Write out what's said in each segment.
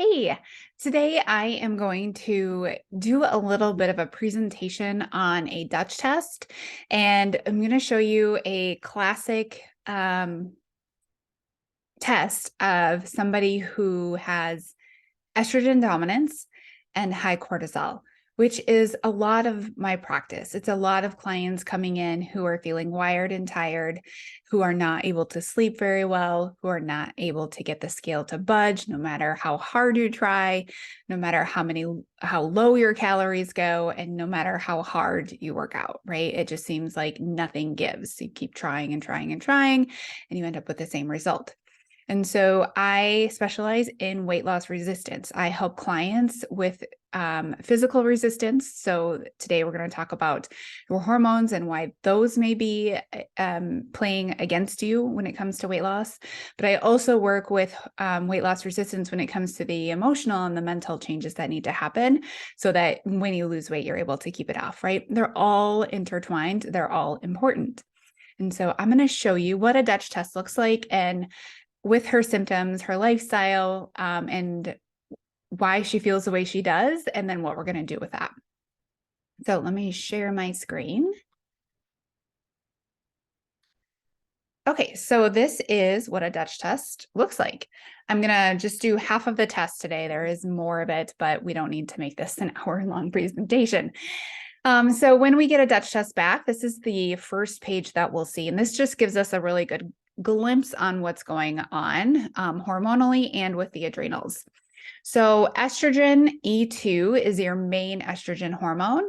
Hey, today I am going to do a little bit of a presentation on a Dutch test, and I'm going to show you a classic test of somebody who has estrogen dominance and high cortisol, which is a lot of my practice. It's a lot of clients coming in who are feeling wired and tired, who are not able to sleep very well, who are not able to get the scale to budge, no matter how hard you try, no matter how low your calories go, and no matter how hard you work out, right? It just seems like nothing gives. You keep trying and trying and trying, and you end up with the same result. And so I specialize in weight loss resistance. I help clients with physical resistance. So today we're going to talk about your hormones and why those may be playing against you when it comes to weight loss. But I also work with weight loss resistance when it comes to the emotional and the mental changes that need to happen so that when you lose weight, you're able to keep it off, right? They're all intertwined. They're all important. And so I'm going to show you what a Dutch test looks like and with her symptoms, her lifestyle, and why she feels the way she does, and then what we're going to do with that. So let me share my screen. Okay, so this is what a Dutch test looks like. I'm going to just do half of the test today. There is more of it, but we don't need to make this an hour-long presentation. So when we get a Dutch test back, this is the first page that we'll see, and this just gives us a really good glimpse on what's going on hormonally and with the adrenals. So estrogen E2 is your main estrogen hormone.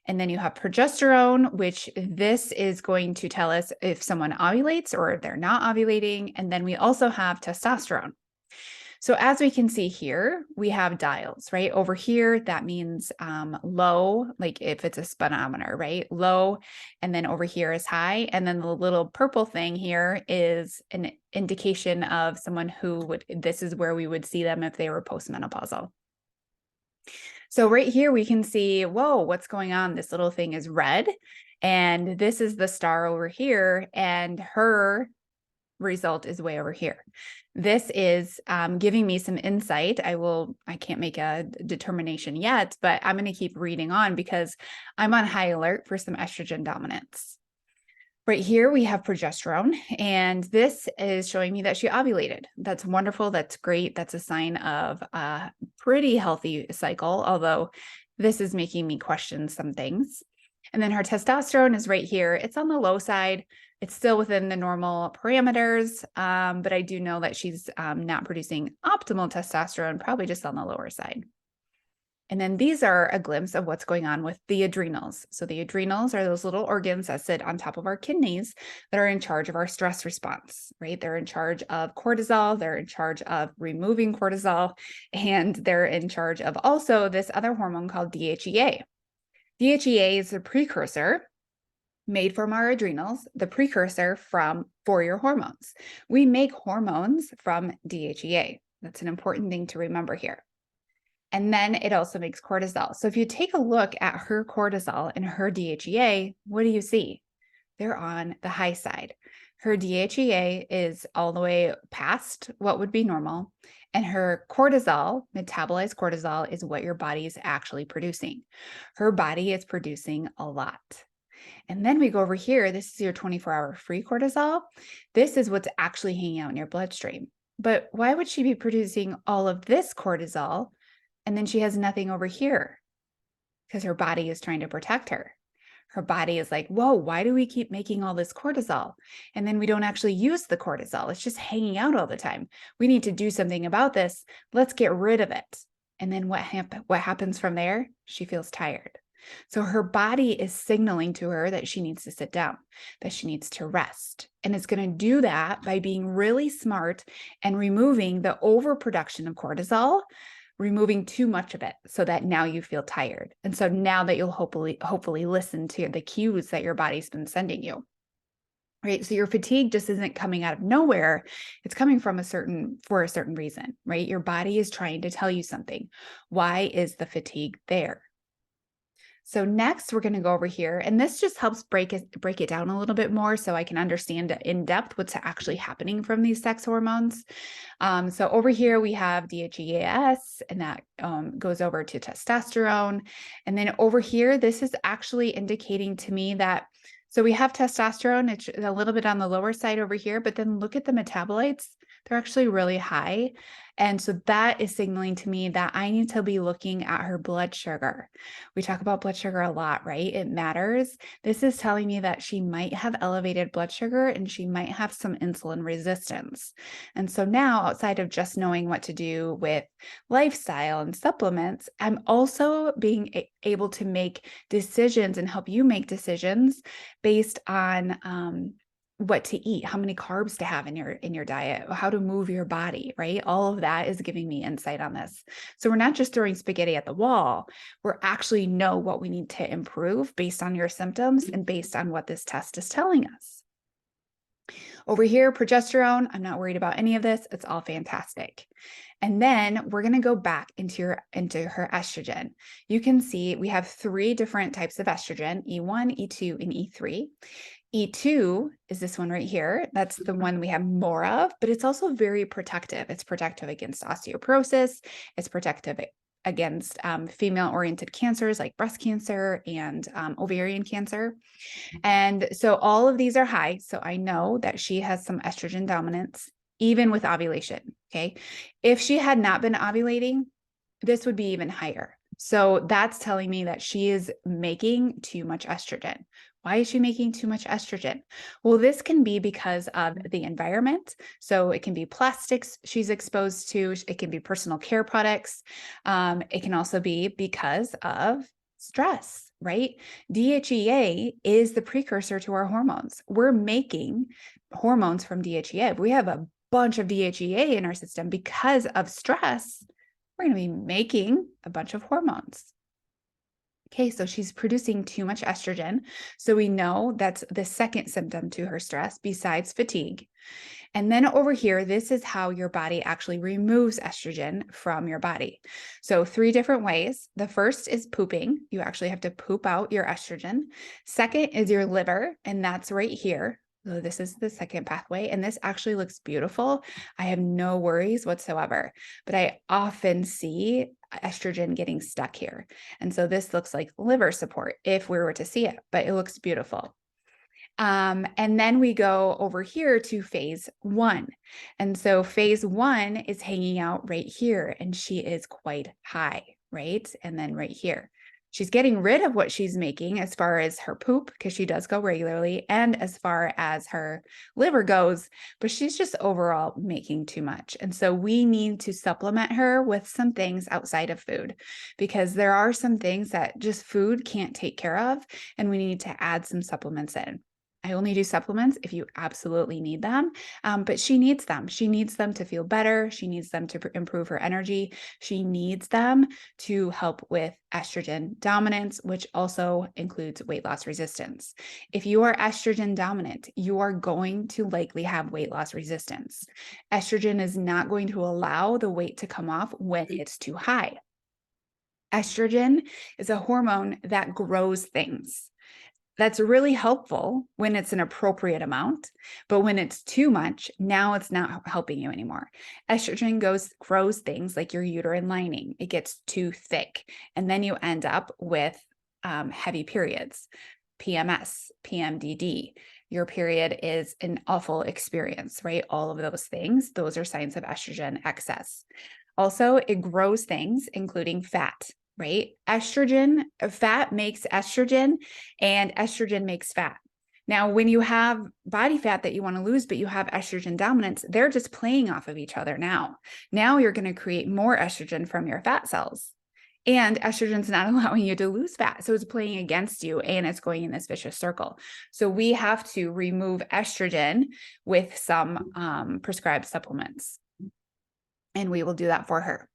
And then you have progesterone, which this is going to tell us if someone ovulates or if they're not ovulating. And then we also have testosterone. So as we can see here, we have dials, right? Over here, that means low, like if it's a speedometer, right? Low, and then over here is high. And then the little purple thing here is an indication of someone who this is where we would see them if they were postmenopausal. So right here, we can see, whoa, what's going on? This little thing is red. And this is the star over here. And her result is way over here. This is giving me some insight. I can't make a determination yet, but I'm going to keep reading on because I'm on high alert for some estrogen dominance. Right here, we have progesterone, and this is showing me that she ovulated. That's wonderful. That's great. That's a sign of a pretty healthy cycle, although this is making me question some things. And then her testosterone is right here. It's on the low side. It's still within the normal parameters, but I do know that she's not producing optimal testosterone, probably just on the lower side. And then these are a glimpse of what's going on with the adrenals. So the adrenals are those little organs that sit on top of our kidneys that are in charge of our stress response, right? They're in charge of cortisol. They're in charge of removing cortisol, and they're in charge of also this other hormone called DHEA. DHEA is a precursor made from our adrenals, the precursor for your hormones. We make hormones from DHEA. That's an important thing to remember here. And then it also makes cortisol. So if you take a look at her cortisol and her DHEA, what do you see? They're on the high side. Her DHEA is all the way past what would be normal. And her cortisol, metabolized cortisol, is what your body is actually producing. Her body is producing a lot. And then we go over here. This is your 24-hour free cortisol. This is what's actually hanging out in your bloodstream. But why would she be producing all of this cortisol and then she has nothing over here? Because her body is trying to protect her. Her body is like, whoa, why do we keep making all this cortisol? And then we don't actually use the cortisol. It's just hanging out all the time. We need to do something about this. Let's get rid of it. And then what happens from there? She feels tired. So her body is signaling to her that she needs to sit down, that she needs to rest. And it's going to do that by being really smart and removing the overproduction of cortisol, removing too much of it so that now you feel tired. And so now that you'll hopefully listen to the cues that your body's been sending you. Right. So your fatigue just isn't coming out of nowhere. It's coming from for a certain reason, right? Your body is trying to tell you something. Why is the fatigue there? So next we're going to go over here, and this just helps break it down a little bit more so I can understand in depth what's actually happening from these sex hormones. So over here we have DHEAS, and that goes over to testosterone. And then over here, this is actually indicating to me that, so we have testosterone, it's a little bit on the lower side over here, but then look at the metabolites. They're actually really high. And so that is signaling to me that I need to be looking at her blood sugar. We talk about blood sugar a lot, right? It matters. This is telling me that she might have elevated blood sugar and she might have some insulin resistance. And so now, outside of just knowing what to do with lifestyle and supplements, I'm also being able to make decisions and help you make decisions based on what to eat, how many carbs to have in your diet, how to move your body, right? All of that is giving me insight on this. So we're not just throwing spaghetti at the wall. We're actually know what we need to improve based on your symptoms and based on what this test is telling us. Over here, progesterone, I'm not worried about any of this. It's all fantastic. And then we're going to go back into her estrogen. You can see we have 3 different types of estrogen, E1, E2, and E3. E2 is this one right here. That's the one we have more of, but it's also very protective. It's protective against osteoporosis. It's protective against female-oriented cancers like breast cancer and ovarian cancer. And so all of these are high. So I know that she has some estrogen dominance, even with ovulation. Okay. If she had not been ovulating, this would be even higher. So that's telling me that she is making too much estrogen. Why is she making too much estrogen? Well, this can be because of the environment. So it can be plastics she's exposed to. It can be personal care products. It can also be because of stress, right? DHEA is the precursor to our hormones. We're making hormones from DHEA. If we have a bunch of DHEA in our system because of stress, we're going to be making a bunch of hormones. Okay, so she's producing too much estrogen. So we know that's the second symptom to her stress besides fatigue. And then over here, this is how your body actually removes estrogen from your body. So 3 different ways. The first is pooping. You actually have to poop out your estrogen. Second is your liver, and that's right here. So this is the second pathway, and this actually looks beautiful. I have no worries whatsoever, but I often see estrogen getting stuck here. And so this looks like liver support if we were to see it, but it looks beautiful. And then we go over here to phase 1. And so phase 1 is hanging out right here, and she is quite high, right? And then right here. She's getting rid of what she's making as far as her poop, because she does go regularly, and as far as her liver goes, but she's just overall making too much. And so we need to supplement her with some things outside of food, because there are some things that just food can't take care of, and we need to add some supplements in. I only do supplements if you absolutely need them, but she needs them. She needs them to feel better. She needs them to improve her energy. She needs them to help with estrogen dominance, which also includes weight loss resistance. If you are estrogen dominant, you are going to likely have weight loss resistance. Estrogen is not going to allow the weight to come off when it's too high. Estrogen is a hormone that grows things. That's really helpful when it's an appropriate amount, but when it's too much, now it's not helping you anymore. Estrogen grows things like your uterine lining. It gets too thick, and then you end up with heavy periods, PMS, PMDD. Your period is an awful experience, right? All of those things, those are signs of estrogen excess. Also, it grows things, including fat. Right? Fat makes estrogen, and estrogen makes fat. Now, when you have body fat that you want to lose, but you have estrogen dominance, they're just playing off of each other now. Now you're going to create more estrogen from your fat cells. And estrogen's not allowing you to lose fat. So it's playing against you, and it's going in this vicious circle. So we have to remove estrogen with some prescribed supplements. And we will do that for her.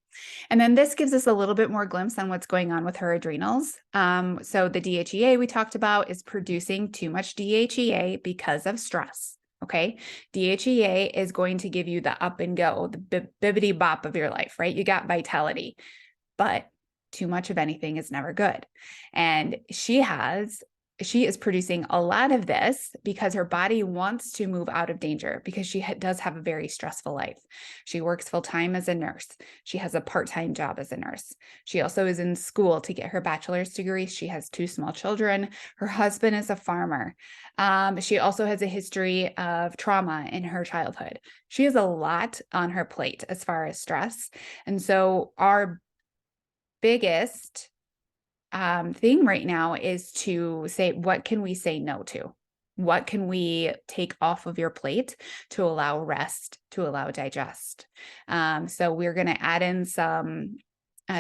And then this gives us a little bit more glimpse on what's going on with her adrenals. So the DHEA we talked about is producing too much DHEA because of stress. Okay. DHEA is going to give you the up and go, the bibbity bop of your life, right? You got vitality, but Too much of anything is never good. And she is producing a lot of this because her body wants to move out of danger, because she does have a very stressful life. She works full-time as a nurse. She has a part-time job as a nurse. She also is in school to get her bachelor's degree. She has 2 small children. Her husband is a farmer. She also has a history of trauma in her childhood. She has a lot on her plate as far as stress. And so our biggest thing right now is to say, what can we say no to? What can we take off of your plate to allow rest, to allow digest? So we're going to add in some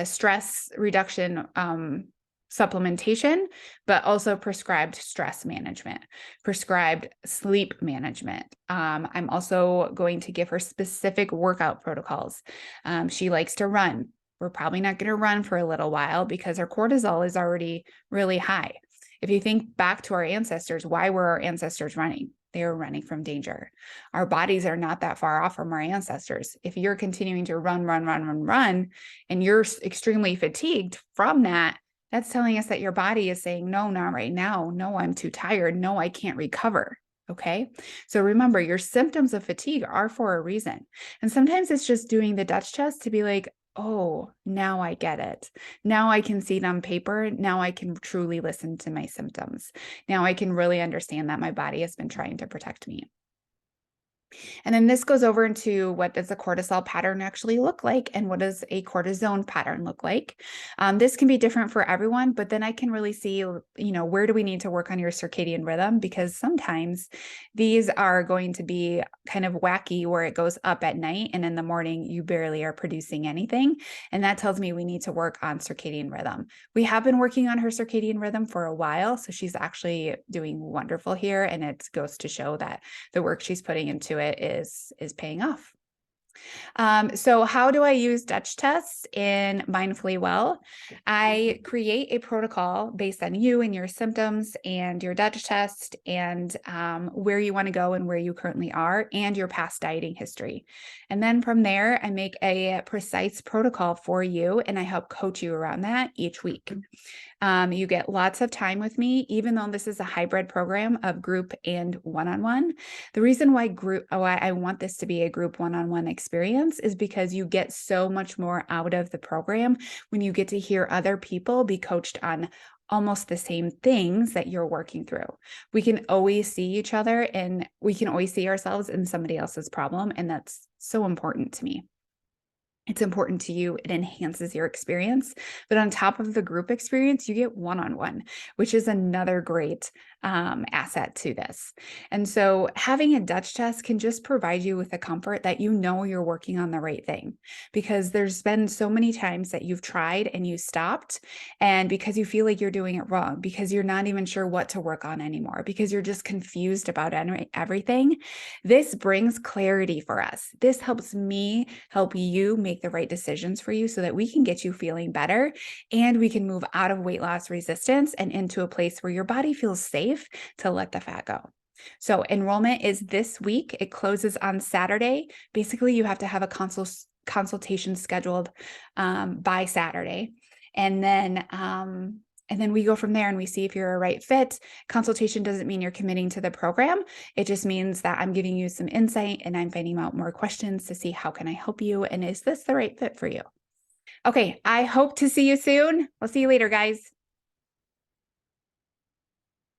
stress reduction supplementation, but also prescribed stress management, prescribed sleep management. I'm also going to give her specific workout protocols. She likes to run. We're probably not going to run for a little while because our cortisol is already really high. If you think back to our ancestors, why were our ancestors running? They were running from danger. Our bodies are not that far off from our ancestors. If you're continuing to run, and you're extremely fatigued from that, that's telling us that your body is saying, no, not right now. No, I'm too tired. No, I can't recover. Okay. So remember, your symptoms of fatigue are for a reason. And sometimes it's just doing the Dutch test to be like, oh, now I get it. Now I can see it on paper. Now I can truly listen to my symptoms. Now I can really understand that my body has been trying to protect me. And then this goes over into, what does a cortisol pattern actually look like, and what does a cortisone pattern look like? This can be different for everyone, but then I can really see, where do we need to work on your circadian rhythm? Because sometimes these are going to be kind of wacky, where it goes up at night and in the morning you barely are producing anything. And that tells me we need to work on circadian rhythm. We have been working on her circadian rhythm for a while, so she's actually doing wonderful here. And it goes to show that the work she's putting into it is paying off. So how do I use Dutch tests in Mindfully Well? I create a protocol based on you and your symptoms and your Dutch test, and where you want to go and where you currently are, and your past dieting history. And then from there, I make a precise protocol for you, and I help coach you around that each week. You get lots of time with me, even though this is a hybrid program of group and one-on-one. The reason why I want this to be a group one-on-one experience is because you get so much more out of the program when you get to hear other people be coached on almost the same things that you're working through. We can always see each other, and we can always see ourselves in somebody else's problem. And that's so important to me. It's important to you. It enhances your experience. But on top of the group experience, you get one-on-one, which is another great asset to this. And so having a Dutch test can just provide you with the comfort that you're working on the right thing, because there's been so many times that you've tried and you stopped, and because you feel like you're doing it wrong, because you're not even sure what to work on anymore, because you're just confused about everything. This brings clarity for us. This helps me help you make the right decisions for you, so that we can get you feeling better, and we can move out of weight loss resistance and into a place where your body feels safe to let the fat go. So enrollment is this week. It closes on Saturday. Basically, you have to have a consultation scheduled by Saturday. And then we go from there and we see if you're a right fit. Consultation doesn't mean you're committing to the program. It just means that I'm giving you some insight, and I'm finding out more questions to see how can I help you, and is this the right fit for you? Okay, I hope to see you soon. We'll see you later, guys.